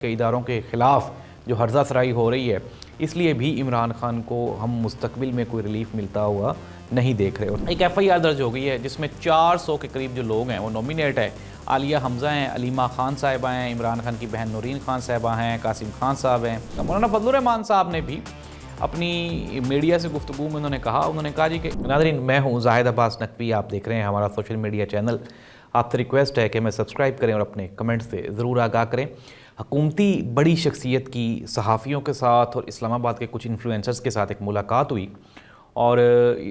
کے اداروں کے خلاف جو ہرزہ سرائی ہو رہی ہے، اس لیے بھی عمران خان کو ہم مستقبل میں کوئی ریلیف ملتا ہوا نہیں دیکھ رہے. اور ایک ایف آئی آر درج ہو گئی ہے جس میں 400 کے قریب جو لوگ ہیں وہ نومینیٹ ہے. عالیہ حمزہ ہیں، علیمہ خان صاحبہ ہیں، عمران خان کی بہن نورین خان صاحبہ ہیں، قاسم خان صاحب ہیں. مولانا فضل الرحمان صاحب نے بھی اپنی میڈیا سے گفتگو میں انہوں نے کہا جی کہ ناظرین میں ہوں زاہد عباس نقوی، آپ دیکھ رہے ہیں ہمارا سوشل میڈیا چینل. آپ سے ریکویسٹ ہے کہ میں سبسکرائب کریں اور اپنے کمنٹ سے ضرور آگاہ کریں. حکومتی بڑی شخصیت کی صحافیوں کے ساتھ اور اسلام آباد کے کچھ انفلوئنسرز کے ساتھ ایک ملاقات ہوئی، اور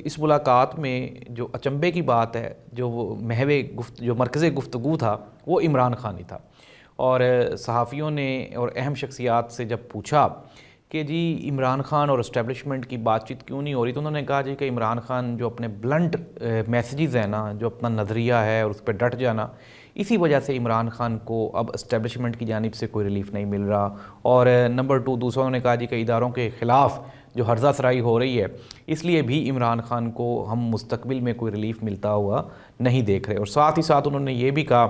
اس ملاقات میں جو اچنبے کی بات ہے، جو مرکز گفتگو تھا وہ عمران خان ہی تھا. اور صحافیوں نے اور اہم شخصیات سے جب پوچھا کہ جی عمران خان اور اسٹیبلشمنٹ کی بات چیت کیوں نہیں ہو رہی، تو انہوں نے کہا جی کہ عمران خان جو اپنے بلنٹ میسیجز ہیں نا، جو اپنا نظریہ ہے اور اس پہ ڈٹ جانا، اسی وجہ سے عمران خان کو اب اسٹیبلشمنٹ کی جانب سے کوئی ریلیف نہیں مل رہا. اور نمبر 2 دوسرا انہوں نے کہا جی کہ اداروں کے خلاف جو ہرزہ سرائی ہو رہی ہے، اس لیے بھی عمران خان کو ہم مستقبل میں کوئی ریلیف ملتا ہوا نہیں دیکھ رہے. اور ساتھ ہی ساتھ انہوں نے یہ بھی کہا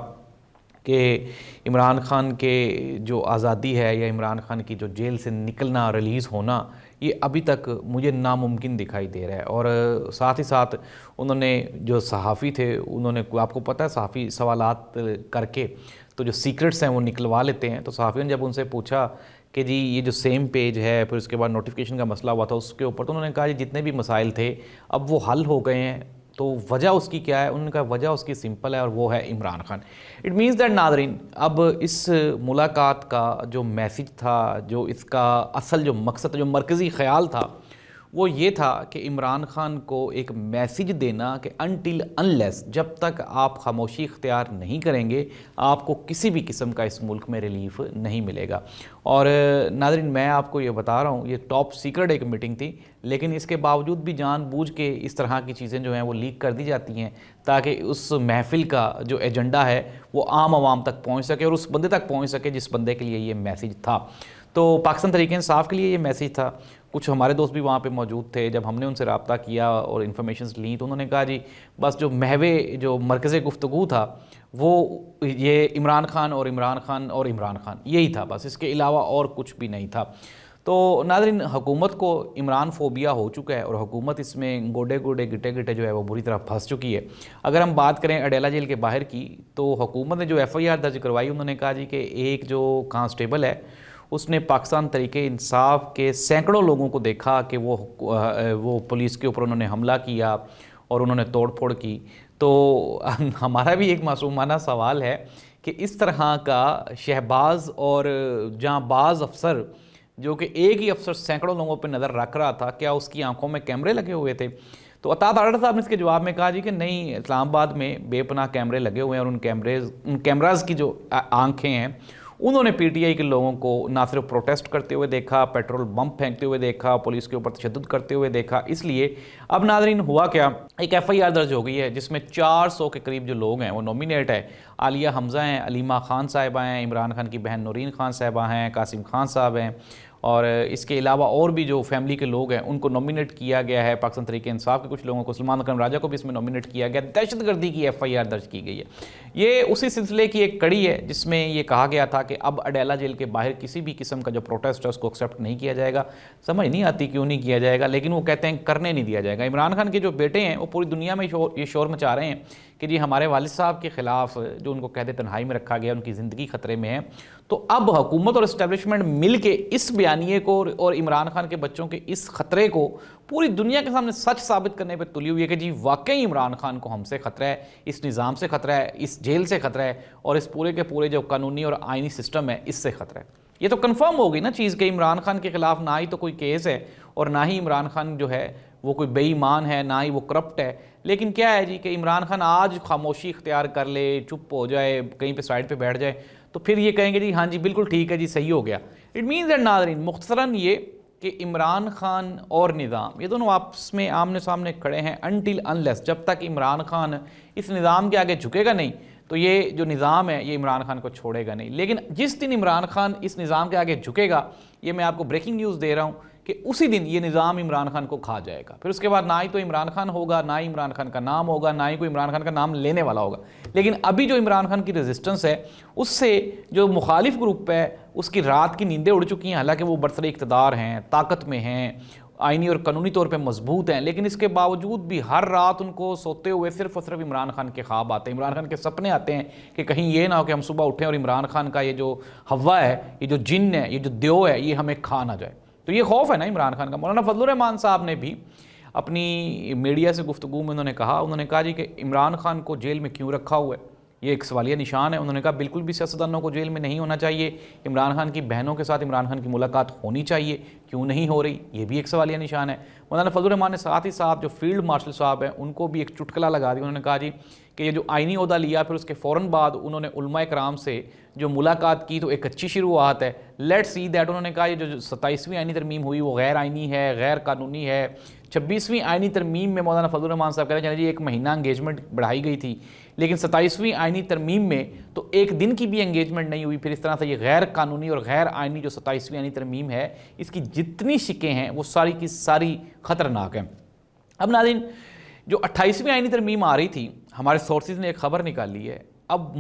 کہ عمران خان کے جو آزادی ہے یا عمران خان کی جو جیل سے نکلنا، ریلیز ہونا، یہ ابھی تک مجھے ناممکن دکھائی دے رہا ہے. اور ساتھ ہی ساتھ انہوں نے جو صحافی تھے، انہوں نے، آپ کو پتہ ہے صحافی سوالات کر کے تو جو سیکرٹس ہیں وہ نکلوا لیتے ہیں. تو صحافیوں نے جب ان سے پوچھا کہ جی یہ جو سیم پیج ہے، پھر اس کے بعد نوٹیفیکیشن کا مسئلہ ہوا تھا اس کے اوپر، تو انہوں نے کہا جی جتنے بھی مسائل تھے اب وہ حل ہو گئے ہیں. تو وجہ اس کی کیا ہے؟ انہوں نے کہا وجہ اس کی سمپل ہے اور وہ ہے Imran Khan. It means that ناظرین، اب اس ملاقات کا جو میسیج تھا، جو اس کا اصل جو مقصد، جو مرکزی خیال تھا، وہ یہ تھا کہ عمران خان کو ایک میسیج دینا کہ انٹل انلیس، جب تک آپ خاموشی اختیار نہیں کریں گے، آپ کو کسی بھی قسم کا اس ملک میں ریلیف نہیں ملے گا. اور ناظرین میں آپ کو یہ بتا رہا ہوں، یہ ٹاپ سیکرٹ ایک میٹنگ تھی، لیکن اس کے باوجود بھی جان بوجھ کے اس طرح کی چیزیں جو ہیں وہ لیک کر دی جاتی ہیں تاکہ اس محفل کا جو ایجنڈا ہے وہ عام عوام تک پہنچ سکے اور اس بندے تک پہنچ سکے جس بندے کے لیے یہ میسیج تھا. تو پاکستان تحریک انصاف کے لیے یہ میسیج تھا. کچھ ہمارے دوست بھی وہاں پہ موجود تھے. جب ہم نے ان سے رابطہ کیا اور انفارمیشنز لیں تو انہوں نے کہا جی بس جو جو مرکز گفتگو تھا وہ یہ عمران خان اور عمران خان اور عمران خان یہی تھا، بس اس کے علاوہ اور کچھ بھی نہیں تھا. تو ناظرین، حکومت کو عمران فوبیا ہو چکا ہے اور حکومت اس میں گوڈے گٹے جو ہے وہ بری طرح پھنس چکی ہے. اگر ہم بات کریں اڈیلہ جیل کے باہر کی، تو حکومت نے جو ایف آئی آر درج کروائی، انہوں نے کہا جی کہ ایک جو کانسٹیبل ہے اس نے پاکستان تحریک انصاف کے سینکڑوں لوگوں کو دیکھا کہ وہ پولیس کے اوپر انہوں نے حملہ کیا اور انہوں نے توڑ پھوڑ کی. تو ہمارا بھی ایک معصومانہ سوال ہے کہ اس طرح کا شہباز اور جہاں باز افسر، جو کہ ایک ہی افسر سینکڑوں لوگوں پہ نظر رکھ رہا تھا، کیا اس کی آنکھوں میں کیمرے لگے ہوئے تھے؟ تو عطا آرڈر صاحب نے اس کے جواب میں کہا جی کہ نہیں، اسلام آباد میں بے پناہ کیمرے لگے ہوئے ہیں اور ان کیمراز کی جو آنکھیں ہیں، انہوں نے پی ٹی آئی کے لوگوں کو نہ صرف پروٹیسٹ کرتے ہوئے دیکھا، پیٹرول بم پھینکتے ہوئے دیکھا، پولیس کے اوپر تشدد کرتے ہوئے دیکھا. اس لیے اب ناظرین ہوا کیا، ایک ایف آئی آر درج ہو گئی ہے جس میں 400 کے قریب جو لوگ ہیں وہ نومینیٹ ہے. عالیہ حمزہ ہیں، علیمہ خان صاحبہ ہیں، عمران خان کی بہن نورین خان صاحبہ ہیں، قاسم خان صاحب ہیں، اور اس کے علاوہ اور بھی جو فیملی کے لوگ ہیں ان کو نومینیٹ کیا گیا ہے. پاکستان تحریک انصاف کے کچھ لوگوں کو، سلمان اکرم راجہ کو بھی اس میں نومینیٹ کیا گیا. دہشت گردی کی ایف آئی آر درج کی گئی ہے. یہ اسی سلسلے کی ایک کڑی ہے جس میں یہ کہا گیا تھا کہ اب اڈیلہ جیل کے باہر کسی بھی قسم کا جو پروٹیسٹ ہے اس کو ایکسیپٹ نہیں کیا جائے گا. سمجھ نہیں آتی کیوں نہیں کیا جائے گا، لیکن وہ کہتے ہیں کرنے نہیں دیا جائے گا. عمران خان کے جو بیٹے ہیں وہ پوری دنیا میں یہ شور مچا رہے ہیں کہ جی ہمارے والد صاحب کے خلاف جو ان کو قید تنہائی میں رکھا گیا، ان کی زندگی خطرے میں ہے. تو اب حکومت اور اسٹیبلشمنٹ مل کے اس بیانیے کو اور عمران خان کے بچوں کے اس خطرے کو پوری دنیا کے سامنے سچ ثابت کرنے پہ تلی ہوئی ہے کہ جی واقعی عمران خان کو ہم سے خطرہ ہے، اس نظام سے خطرہ ہے، اس جیل سے خطرہ ہے، اور اس پورے کے پورے جو قانونی اور آئینی سسٹم ہے اس سے خطرہ ہے. یہ تو کنفرم ہو گئی نا چیز کہ عمران خان کے خلاف نہ ہی تو کوئی کیس ہے اور نہ ہی عمران خان جو ہے وہ کوئی بے ایمان ہے، نہ ہی وہ کرپٹ ہے. لیکن کیا ہے جی کہ عمران خان آج خاموشی اختیار کر لے، چپ ہو جائے، کہیں پہ سائڈ پہ بیٹھ جائے تو پھر یہ کہیں گے جی ہاں جی بالکل ٹھیک ہے جی صحیح ہو گیا. اٹ مینز دیٹ ناظرین، مختصراً یہ کہ عمران خان اور نظام، یہ دونوں آپس میں آمنے سامنے کھڑے ہیں. انٹل انلیس، جب تک عمران خان اس نظام کے آگے جھکے گا نہیں تو یہ جو نظام ہے یہ عمران خان کو چھوڑے گا نہیں. لیکن جس دن عمران خان اس نظام کے آگے جھکے گا، یہ میں آپ کو بریکنگ نیوز دے رہا ہوں کہ اسی دن یہ نظام عمران خان کو کھا جائے گا. پھر اس کے بعد نہ ہی تو عمران خان ہوگا، نہ ہی عمران خان کا نام ہوگا، نہ ہی کوئی عمران خان کا نام لینے والا ہوگا. لیکن ابھی جو عمران خان کی ریزسٹنس ہے اس سے جو مخالف گروپ ہے اس کی رات کی نیندیں اڑ چکی ہیں. حالانکہ وہ برسر اقتدار ہیں، طاقت میں ہیں، آئینی اور قانونی طور پہ مضبوط ہیں، لیکن اس کے باوجود بھی ہر رات ان کو سوتے ہوئے صرف اور صرف عمران خان کے خواب آتے ہیں، عمران خان کے سپنے آتے ہیں کہ کہیں یہ نہ ہو کہ ہم صبح اٹھیں اور عمران خان کا یہ جو ہوا ہے، یہ جو جن ہے، یہ جو دیو ہے، یہ ہمیں کھا نہ جائے. تو یہ خوف ہے نا عمران خان کا. مولانا فضل الرحمان صاحب نے بھی اپنی میڈیا سے گفتگو میں انہوں نے کہا جی کہ عمران خان کو جیل میں کیوں رکھا ہوا ہے، یہ ایک سوالیہ نشان ہے. انہوں نے کہا بالکل بھی سیاستدانوں کو جیل میں نہیں ہونا چاہیے، عمران خان کی بہنوں کے ساتھ عمران خان کی ملاقات ہونی چاہیے، کیوں نہیں ہو رہی، یہ بھی ایک سوالیہ نشان ہے. مولانا فضل الرحمان نے ساتھ ہی ساتھ جو فیلڈ مارشل صاحب ہیں ان کو بھی ایک چٹکلا لگا دیا. انہوں نے کہا جی کہ یہ جو آئینی عہدہ لیا پھر اس کے فوراً بعد انہوں نے علماء کرام سے جو ملاقات کی تو ایک اچھی شروعات ہے. Let see that. انہوں نے کہا یہ جو 27ویں آئینی ترمیم ہوئی وہ غیر آئینی ہے، غیر قانونی ہے. 26ویں آئینی ترمیم میں مولانا فضل الرحمان صاحب کہتے ہیں جی ایک مہینہ انگیجمنٹ بڑھائی گئی تھی، لیکن 27ویں آئینی ترمیم میں تو ایک دن کی بھی انگیجمنٹ نہیں ہوئی. پھر اس طرح سے یہ غیر قانونی اور غیر آئینی جو 27ویں آئینی ترمیم ہے اس کی جتنی شکیں ہیں وہ ساری کی ساری خطرناک ہیں. اب ناظرین جو 28ویں آئینی ترمیم آ رہی تھی ہمارے سورسز نے ایک خبر نکالی ہے. اب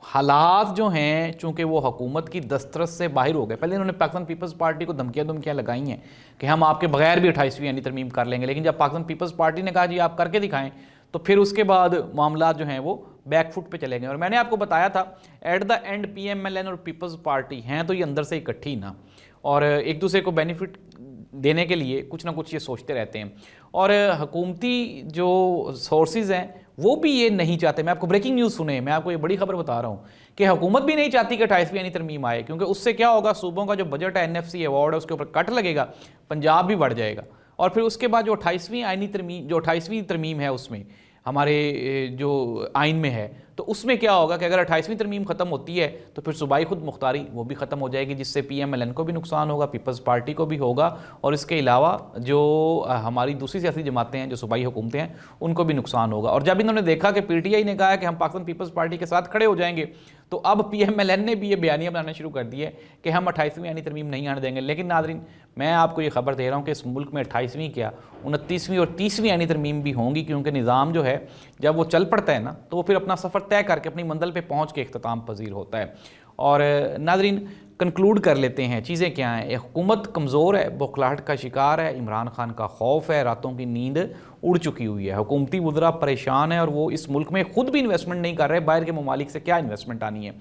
حالات جو ہیں چونکہ وہ حکومت کی دسترس سے باہر ہو گئے. پہلے انہوں نے پاکستان پیپلز پارٹی کو دھمکیاں لگائی ہیں کہ ہم آپ کے بغیر بھی 28ویں آئینی ترمیم کر لیں گے، لیکن جب پاکستان پیپلز پارٹی نے کہا جی آپ کر کے دکھائیں تو پھر اس کے بعد معاملات جو ہیں وہ بیک فٹ پہ چلے گئے. اور میں نے آپ کو بتایا تھا at the end P M L N اور پیپلز پارٹی ہیں تو یہ اندر سے اکٹھی نا، اور ایک دوسرے کو بینیفٹ دینے کے لیے کچھ نہ کچھ یہ سوچتے رہتے ہیں. اور حکومتی جو سورسز ہیں وہ بھی یہ نہیں چاہتے. میں آپ کو بریکنگ نیوز سنیں، میں آپ کو یہ بڑی خبر بتا رہا ہوں کہ حکومت بھی نہیں چاہتی کہ 28ویں آئینی ترمیم آئے، کیونکہ اس سے کیا ہوگا، صوبوں کا جو بجٹ ہے NFC ایوارڈ ہے اس کے اوپر کٹ لگے گا، پنجاب بھی بڑھ جائے گا. اور پھر اس کے بعد جو 28ویں ترمیم ہے اس میں ہمارے جو آئین میں ہے تو اس میں کیا ہوگا کہ اگر 28ویں ترمیم ختم ہوتی ہے تو پھر صوبائی خود مختاری وہ بھی ختم ہو جائے گی، جس سے پی ایم ایل این کو بھی نقصان ہوگا، پیپلز پارٹی کو بھی ہوگا، اور اس کے علاوہ جو ہماری دوسری سیاسی جماعتیں ہیں جو صوبائی حکومتیں ہیں ان کو بھی نقصان ہوگا. اور جب انہوں نے دیکھا کہ پی ٹی آئی نے کہا کہ ہم پاکستان پیپلز پارٹی کے ساتھ کھڑے ہو جائیں گے تو اب پی ایم ایل این نے بھی یہ بیانیہ بنانا شروع کر دی ہے کہ ہم 28ویں آئینی ترمیم نہیں آنے دیں گے. لیکن ناظرین میں آپ کو یہ خبر دے رہا ہوں کہ اس ملک میں 28ویں کیا 29ویں اور 30ویں آئینی ترمیم بھی ہوں گی، کیونکہ نظام جو ہے جب وہ چل پڑتا ہے نا تو وہ پھر اپنا سفر طے کر کے اپنی منزل پہ پہنچ کے اختتام پذیر ہوتا ہے. اور ناظرین کنکلوڈ کر لیتے ہیں چیزیں کیا ہیں. حکومت کمزور ہے، بوکھلاہٹ کا شکار ہے، عمران خان کا خوف ہے، راتوں کی نیند اڑ چکی ہوئی ہے، حکومتی وزراء پریشان ہیں اور وہ اس ملک میں خود بھی انویسٹمنٹ نہیں کر رہے، باہر کے ممالک سے کیا انویسٹمنٹ آنی ہے.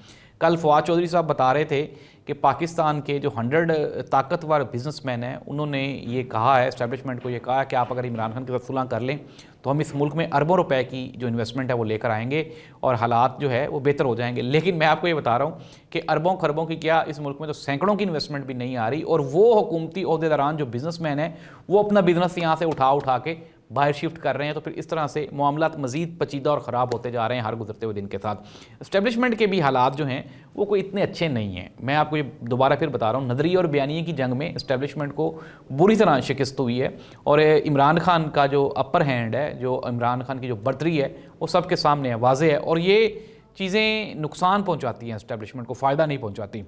کل فواد چودھری صاحب بتا رہے تھے کہ پاکستان کے جو 100 طاقتور بزنس مین ہیں انہوں نے یہ کہا ہے، اسٹیبلشمنٹ کو یہ کہا ہے کہ آپ اگر عمران خان کے ساتھ صلح کر لیں تو ہم اس ملک میں اربوں روپے کی جو انویسٹمنٹ ہے وہ لے کر آئیں گے اور حالات جو ہے وہ بہتر ہو جائیں گے. لیکن میں آپ کو یہ بتا رہا ہوں کہ اربوں خربوں کی کیا اس ملک میں تو سینکڑوں کی انویسٹمنٹ بھی نہیں آ رہی، اور وہ حکومتی عہدیداران جو بزنس مین ہیں وہ اپنا بزنس یہاں سے اٹھا کے باہر شفٹ کر رہے ہیں. تو پھر اس طرح سے معاملات مزید پیچیدہ اور خراب ہوتے جا رہے ہیں ہر گزرتے ہوئے دن کے ساتھ. اسٹیبلشمنٹ کے بھی حالات جو ہیں وہ کوئی اتنے اچھے نہیں ہیں. میں آپ کو یہ دوبارہ پھر بتا رہا ہوں نظریے اور بیانیے کی جنگ میں اسٹیبلشمنٹ کو بری طرح شکست ہوئی ہے، اور عمران خان کا جو اپر ہینڈ ہے، جو عمران خان کی جو برتری ہے وہ سب کے سامنے ہے، واضح ہے، اور یہ چیزیں نقصان پہنچاتی ہیں اسٹیبلشمنٹ کو، فائدہ نہیں پہنچاتی.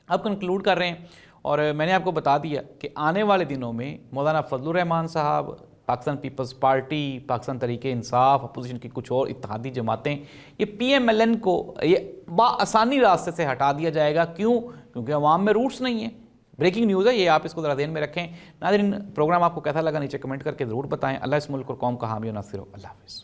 اب کنکلوڈ کر رہے ہیں، اور میں نے آپ کو بتا دیا کہ آنے والے دنوں میں مولانا فضل الرحمان صاحب، Pakistan Peoples party, Pakistan Tehreek Insaf, opposition کی کچھ اور اتحادی جماعتیں، یہ پی ایم ایل این کو یہ بآسانی راستے سے ہٹا دیا جائے گا. کیوں؟ کیونکہ عوام میں روٹس نہیں ہیں. بریکنگ نیوز ہے یہ، آپ اس کو ذرا ذہن میں رکھیں. ناظرین پروگرام آپ کو کیسا لگا نیچے کمنٹ کر کے ضرور بتائیں. اللہ اس ملک اور قوم کا حامی و ناصر ہو. اللہ حافظ.